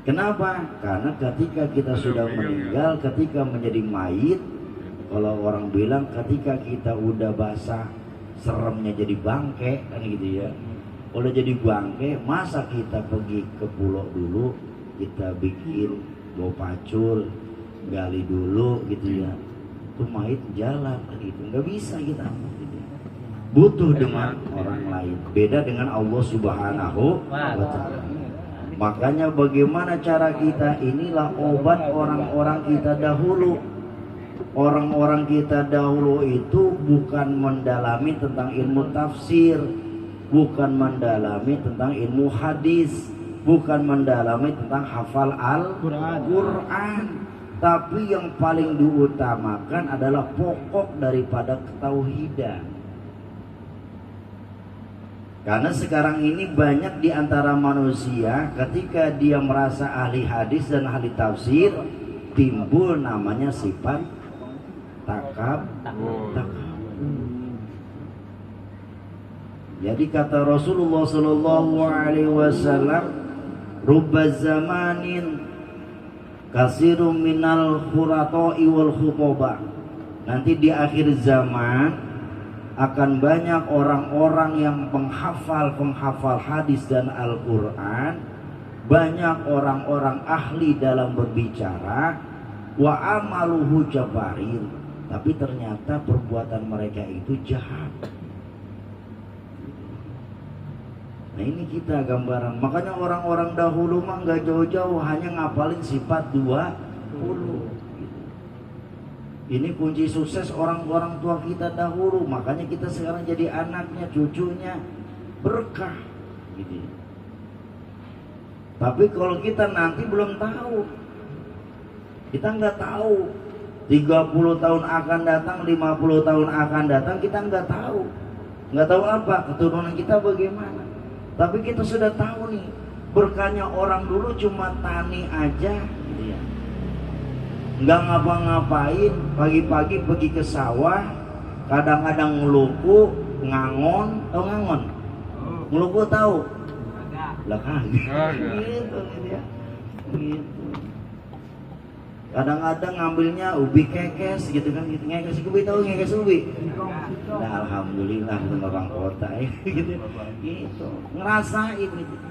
Kenapa? Karena ketika kita sudah meninggal, ketika menjadi mayit, kalau orang bilang ketika kita udah basah, seremnya jadi bangke, kan gitu ya. Kalau jadi bangke, masa kita pergi ke pulau dulu, kita bikin bau pacul, gali dulu gitu ya. Itu mayit jalan gitu, nggak bisa kita. Gitu. Butuh dengan orang lain, beda dengan Allah Subhanahu wa Ta'ala. Makanya bagaimana cara kita, inilah obat orang-orang kita dahulu. Orang-orang kita dahulu itu bukan mendalami tentang ilmu tafsir, bukan mendalami tentang ilmu hadis, bukan mendalami tentang hafal Al-Quran, tapi yang paling diutamakan adalah pokok daripada ketauhidan. Karena sekarang ini banyak di antara manusia ketika dia merasa ahli hadis dan ahli tafsir, timbul namanya sifat takab. Jadi kata Rasulullah sallallahu alaihi wasallam, rubba zamanin kasirun minal khurata'i wal khutobah. Nanti di akhir zaman akan banyak orang-orang yang penghafal hadis dan Al-Quran, banyak orang-orang ahli dalam berbicara, wa amaluhu jabarin, tapi ternyata perbuatan mereka itu jahat. Nah ini kita gambaran. Makanya orang-orang dahulu mah nggak jauh-jauh, hanya ngapalin sifat 20. Ini kunci sukses orang-orang tua kita dahulu. Makanya kita sekarang jadi anaknya, cucunya, berkah gitu. Tapi kalau kita nanti belum tahu, kita nggak tahu 30 tahun akan datang, 50 tahun akan datang, kita nggak tahu apa keturunan kita bagaimana. Tapi kita sudah tahu nih, berkahnya orang dulu cuma tani aja gitu ya, nggak ngapa-ngapain, pagi-pagi pergi ke sawah, kadang-kadang ngeluku, ngangon, tahu ngangon? Ngeluku tahu? Lah kagak. Gitu ya. Gitu. Kadang-kadang ngambilnya ubi kekes gitu kan, gitu. Ngekes ubi, tahu ngekes ubi? Nah, alhamdulillah bukan orang kota ya. Gitu. Gitu. Ngerasain gitu.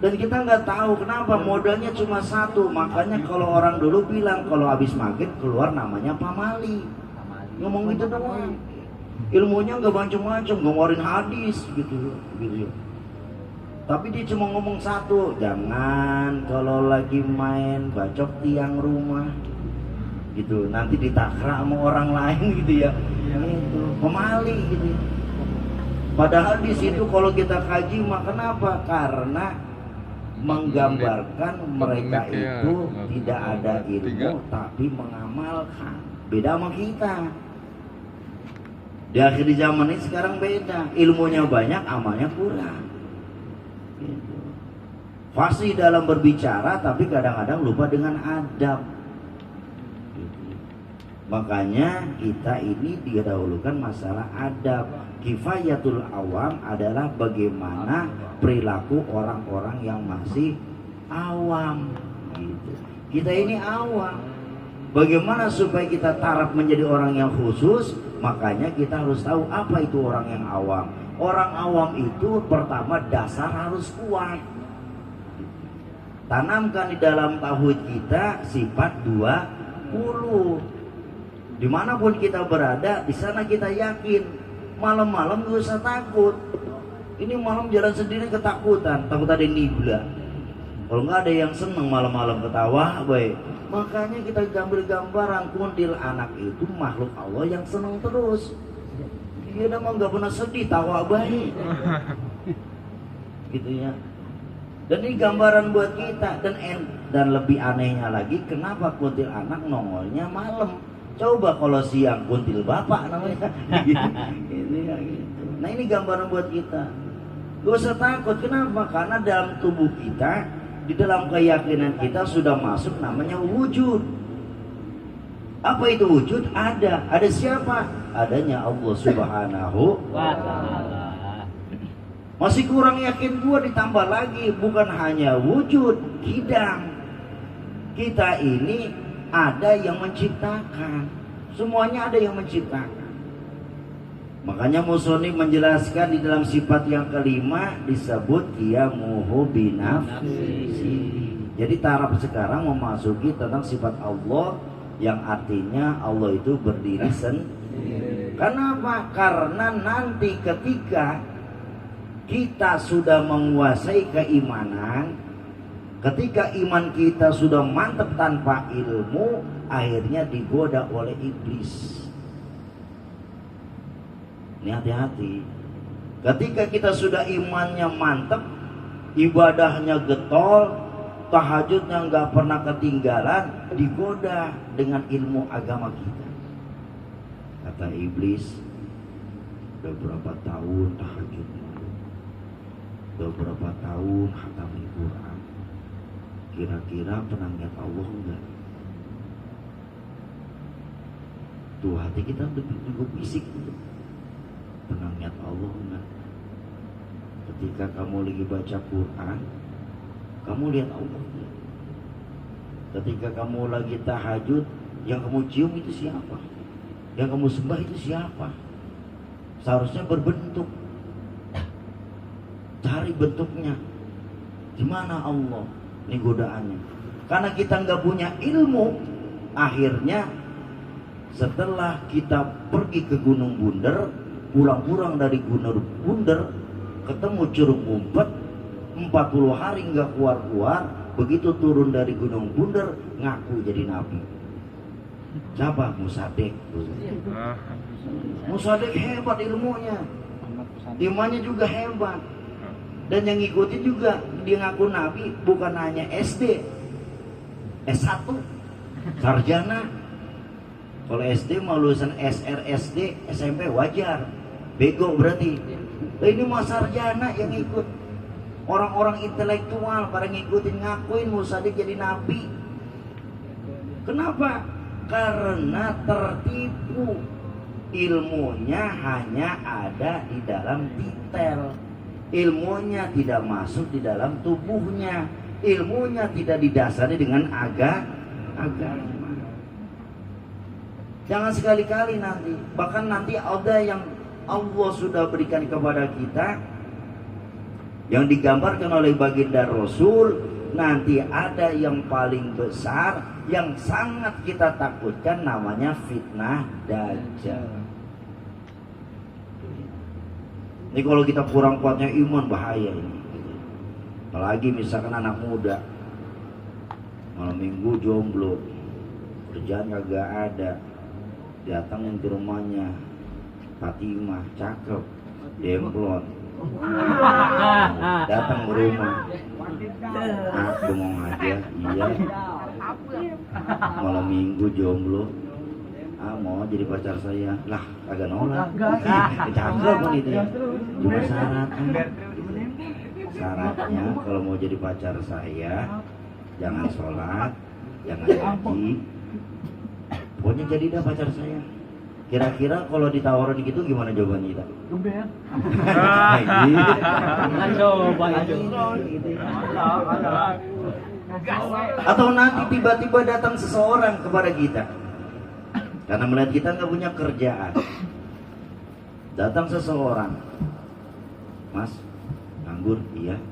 Dan kita nggak tahu kenapa modalnya cuma satu. Makanya kalau orang dulu bilang kalau habis maghrib keluar namanya pamali. Ngomong gitu doang. Ilmunya nggak macam-macam, ngomorin hadis gitu. Tapi dia cuma ngomong satu, jangan kalau lagi main bacok tiang rumah gitu, nanti ditakrak sama orang lain gitu ya. Gitu. Pemali gitu. Padahal di situ kalau kita kaji mah kenapa? Karena menggambarkan mereka itu tidak ada ilmu tapi mengamalkan. Beda sama kita. Di akhir zaman ini sekarang beda, ilmunya banyak, amalnya kurang. Gitu. Fasih dalam berbicara tapi kadang-kadang lupa dengan adab. Gitu. Makanya kita ini didahulukan masalah adab. Kifayatul awam adalah bagaimana perilaku orang-orang yang masih awam gitu. Kita ini awam. Bagaimana supaya kita taraf menjadi orang yang khusus? Makanya kita harus tahu apa itu orang yang awam. Orang awam itu pertama dasar harus kuat. Tanamkan di dalam tauhid kita sifat 20. Dimanapun kita berada, di sana kita yakin. Malam-malam gak usah takut. Ini malam jalan sendiri ketakutan, takut ada nibla. Kalau nggak ada yang seneng malam-malam ketawa, baik. Makanya kita gambar gambaran kuntil anak itu makhluk Allah yang seneng terus. Dia udah mau nggak pernah sedih, tawa baik. Gitu ya. Dan ini gambaran buat kita. Dan lebih anehnya lagi, kenapa kuntil anak nongolnya malam? Coba kalau siang kuntil bapak namanya. Ini ya gitu. Nah ini gambaran buat kita. Gak usah takut. Kenapa? Karena dalam tubuh kita, di dalam keyakinan kita sudah masuk namanya wujud. Apa itu wujud? Ada. Ada siapa? Adanya Allah Subhanahu wa Ta'ala. Masih kurang yakin gua, ditambah lagi bukan hanya wujud, kidam. Kita ini ada yang menciptakan. Semuanya ada yang menciptakan. Makanya Musonif menjelaskan di dalam sifat yang kelima disebut qiyamuhu binafsi. Jadi taraf sekarang memasuki tentang sifat Allah yang artinya Allah itu berdiri sendiri. Kenapa? Karena nanti ketika kita sudah menguasai keimanan, ketika iman kita sudah mantap tanpa ilmu, akhirnya digoda oleh iblis. Ini hati-hati. Ketika kita sudah imannya mantap, ibadahnya getol, tahajudnya nggak pernah ketinggalan, digoda dengan ilmu agama kita. Kata iblis, udah berapa tahun tahajud, udah berapa tahun khatam Quran, kira-kira pernah lihat Allah enggak? Tuh hati kita juga bisik gitu. Pernah lihat Allah enggak? Ketika kamu lagi baca Quran, kamu lihat Allah enggak? Ketika kamu lagi tahajud, yang kamu cium itu siapa? Yang kamu sembah itu siapa? Seharusnya berbentuk. Cari bentuknya. Gimana Allah? Ini godaannya. Karena kita nggak punya ilmu, akhirnya setelah kita pergi ke Gunung Bunder, pulang-pulang dari Gunung Bunder, ketemu curug ngumpet, 40 hari nggak keluar-keluar, begitu turun dari Gunung Bunder, ngaku jadi nabi. Siapa? Musadek. Musadek hebat ilmunya, imannya juga hebat. Dan yang ngikutin juga, dia ngaku nabi bukan hanya SD, S1, sarjana. Kalau SD mau lulusan SR, SD, SMP wajar. Bego berarti. Nah, ini mah sarjana yang ikut. Orang-orang intelektual pada ngikutin, ngakuin Musaddiq jadi nabi. Kenapa? Karena tertipu. Ilmunya hanya ada di dalam detail. Ilmunya tidak masuk di dalam tubuhnya. Ilmunya tidak didasari dengan agama. Jangan sekali-kali nanti, bahkan nanti ada yang Allah sudah berikan kepada kita, yang digambarkan oleh baginda Rasul, nanti ada yang paling besar, yang sangat kita takutkan, namanya fitnah Dajjal. Ini kalau kita kurang kuatnya iman, bahaya ini. Apalagi misalkan anak muda, malam minggu jomblo, kerjaan gak ada, datangin ke rumahnya Fatimah, cakep, demplon, datang ke rumah, aku mau aja, iya, malam minggu jomblo, mau jadi pacar saya, lah kagak nolak, cakep kan itu ya, cuma syaratnya kalau mau jadi pacar saya, jangan sholat, jangan haji, pokoknya jadi dah pacar saya. Kira-kira kalau ditawarin gitu gimana jawabannya kita? Gembel. Coba itu. Atau nanti tiba-tiba datang seseorang kepada kita, karena melihat kita nggak punya kerjaan. Datang seseorang, Mas, nganggur? Iya.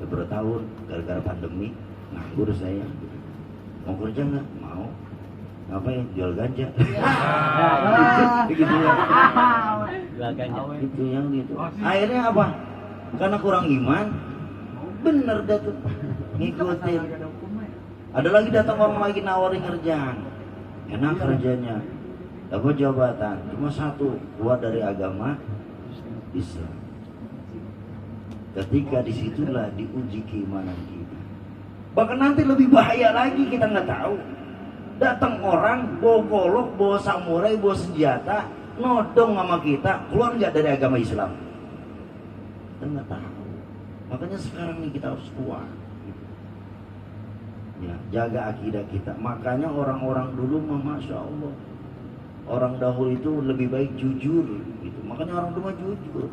Udah berapa tahun gara-gara pandemi nganggur saya. Mau kerja nggak? Mau. Ngapain? Jual ganja. Gitu ya. Jual ganja. Itu yang gitu. Akhirnya apa? Karena kurang iman, bener dah tuh ngikutin. Ada lagi datang orang lagi nawarin kerjaan, enak kerjanya, dapat jabatan, cuma satu, keluar dari agama Islam. Ketika disitulah diuji keimanan kita. Bahkan nanti lebih bahaya lagi, kita nggak tahu. Datang orang bawa golok, bawa samurai, bawa senjata, nodong sama kita, keluar nggak dari agama Islam? Kita nggak tahu. Makanya sekarang nih kita harus kuat. Ya, jaga akidah kita. Makanya orang-orang dulu, masya Allah, orang dahulu itu lebih baik jujur. Gitu. Makanya orang dulu jujur.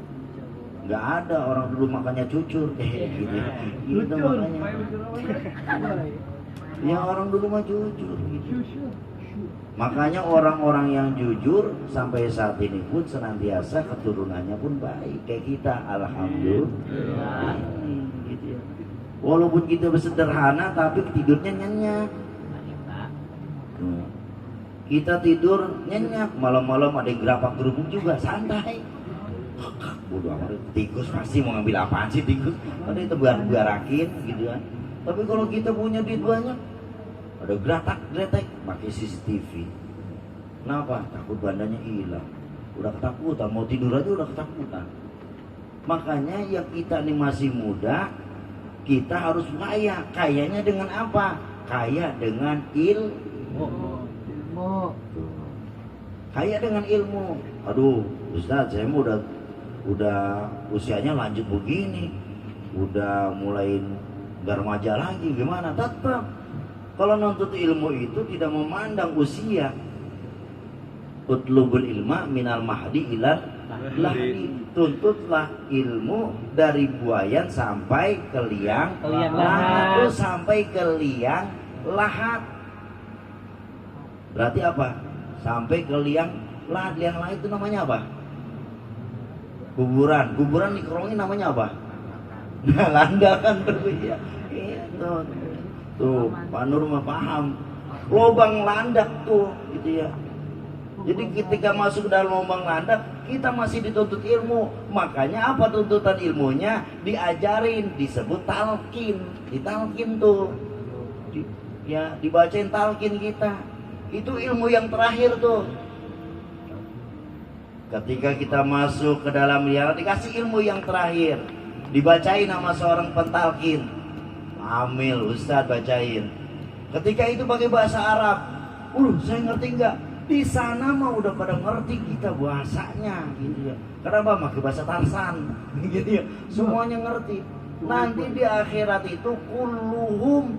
nggak ada orang dulu makannya cucur kayak gitu. Gitu makanya. Ya orang dulu mah jujur gitu. Makanya orang-orang yang jujur sampai saat ini pun senantiasa keturunannya pun baik kayak kita, alhamdulillah. Gitu ya. Walaupun kita sederhana tapi tidurnya nyenyak. Kita tidur nyenyak, malam-malam ada yang gerapak gerubuk juga santai. Bodoh amat, tikus pasti mau ngambil apaan sih tikus? Ada itu garakin gitu kan. Tapi kalau kita punya duit banyak, ada geratak-gretek pakai CCTV. Kenapa? Takut bandanya hilang. Udah ketakutan, mau tidur aja udah ketakutan. Makanya yang kita nih masih muda, kita harus kaya. Kayanya dengan apa? Kaya dengan ilmu. Kaya dengan ilmu. Aduh, Ustaz, saya mau udah usianya lanjut begini, udah mulai gak remaja lagi, gimana? Tetap kalau nuntut ilmu itu tidak memandang usia. Utlubul ilma minal mahdi ilal lahdi. Tuntutlah ilmu dari buayan sampai ke liang lahat. Terus sampai ke liang lahat. Berarti apa? Sampai ke liang lahat. Liang lahat itu namanya apa? Kuburan. Kuburan dikerongin namanya apa? Nah, landakan tuh ya. Itu. Tuh, Pak Nur mah paham. Lobang landak tuh, gitu ya. Jadi ketika masuk dalam lubang landak, kita masih dituntut ilmu. Makanya apa tuntutan ilmunya? Diajarin, disebut talqin. Ditalqin tuh. Ya, dibacain talqin kita. Itu ilmu yang terakhir tuh. Ketika kita masuk ke dalam liang, dikasih ilmu yang terakhir. Dibacain sama seorang pentalqin. Amil, Ustadz bacain. Ketika itu pakai bahasa Arab. Saya ngerti enggak? Di sana mah udah pada ngerti kita bahasanya gitu ya. Kenapa? Pakai bahasa Tarsan gitu ya. Semuanya ngerti. Nanti di akhirat itu kulluhum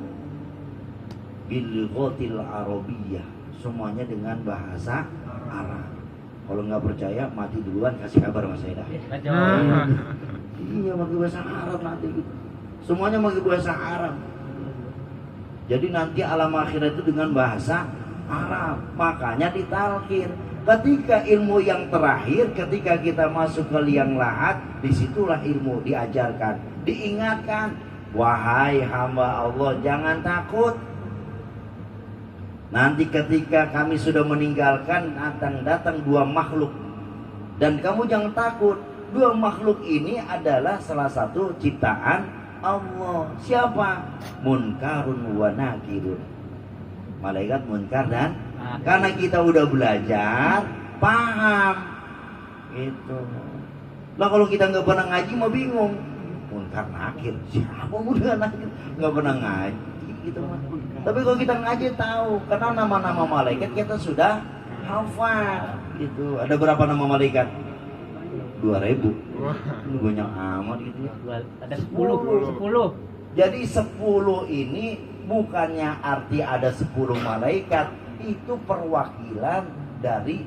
bil ghatil arabiyyah. Semuanya dengan bahasa Arab. Kalau nggak percaya mati duluan, kasih kabar sama saya dah. Iya, pakai bahasa Arab nanti gitu. Semuanya pakai bahasa Arab. Jadi nanti alam akhirat itu dengan bahasa Arab. Makanya ditalqin. Ketika ilmu yang terakhir, ketika kita masuk ke liang lahat, disitulah ilmu diajarkan, diingatkan. Wahai hamba Allah, jangan takut. Nanti ketika kami sudah meninggalkan, datang dua makhluk. Dan kamu jangan takut. Dua makhluk ini adalah salah satu ciptaan Allah. Siapa? Munkarun wa nakirun. Malaikat munkar dan karena kita udah belajar, paham itu. Lah kalau kita nggak pernah ngaji mau bingung. Munkar nakir, siapa munkar nakir? Nggak pernah ngaji gitu mah. Tapi kalau kita ngaji tahu, karena nama-nama malaikat kita sudah hafal gitu. Ada berapa nama malaikat? 2000. Ini banyak amat gitu ya. Ada 10. Jadi 10 ini bukannya arti ada 10 malaikat, itu perwakilan dari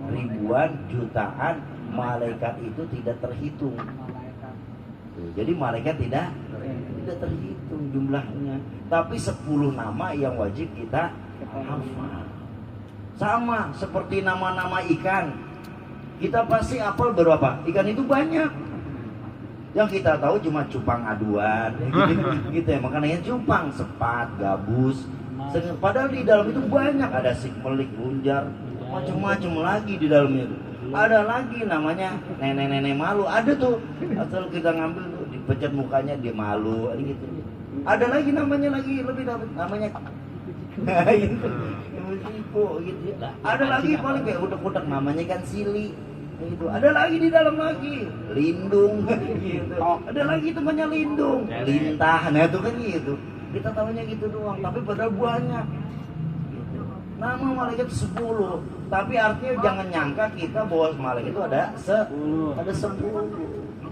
ribuan jutaan malaikat itu tidak terhitung. Jadi malaikat tidak terhitung jumlahnya, tapi 10 nama yang wajib kita hafal. Sama seperti nama-nama ikan, kita pasti hafal berapa? Ikan itu banyak. Yang kita tahu cuma cupang aduan, gitu ya. Makanya cupang, sepat, gabus. Padahal di dalam itu banyak, ada sikmelik, lunjar, macam-macam lagi di dalamnya. Ada lagi namanya nenek-nenek malu, ada tuh. Asal kita ngambil tuh, dipecat mukanya dia malu, gitu. Ada lagi namanya lagi lebih namanya gitu. Gitu. Ada lagi paling kayak utek-utek namanya kan sili. Gitu. Ada lagi di dalam lagi lindung gitu. Ada lagi temannya lindung, lintah. Nah itu kan gitu. Kita tahunya gitu doang, tapi padahal banyak. Gitu. Nama malaikat 10. Tapi artinya jangan nyangka kita bahwa malaikat itu ada 10.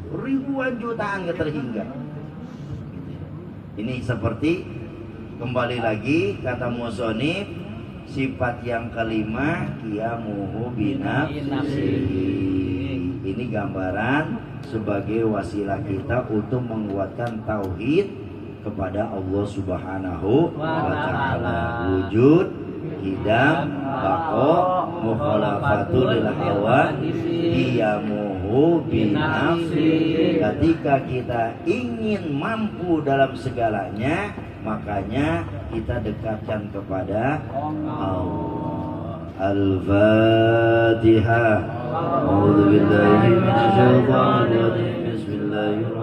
Ribuan jutaan gak terhingga. Ini seperti kembali lagi kata musonif, sifat yang kelima qiyamuhu binafsihi. Ini gambaran sebagai wasilah kita untuk menguatkan tauhid kepada Allah Subhanahu wa taala. Wujud, hidam, baqo, mukhalafatul lil hawa, qiyamuhu binafsi. Ketika kita ingin mampu dalam segalanya, makanya kita dekatkan kepada Allah. Al-Fatihah. A'udzu billahi minasyaitonir rajim. Bismillahirrahmanirrahim.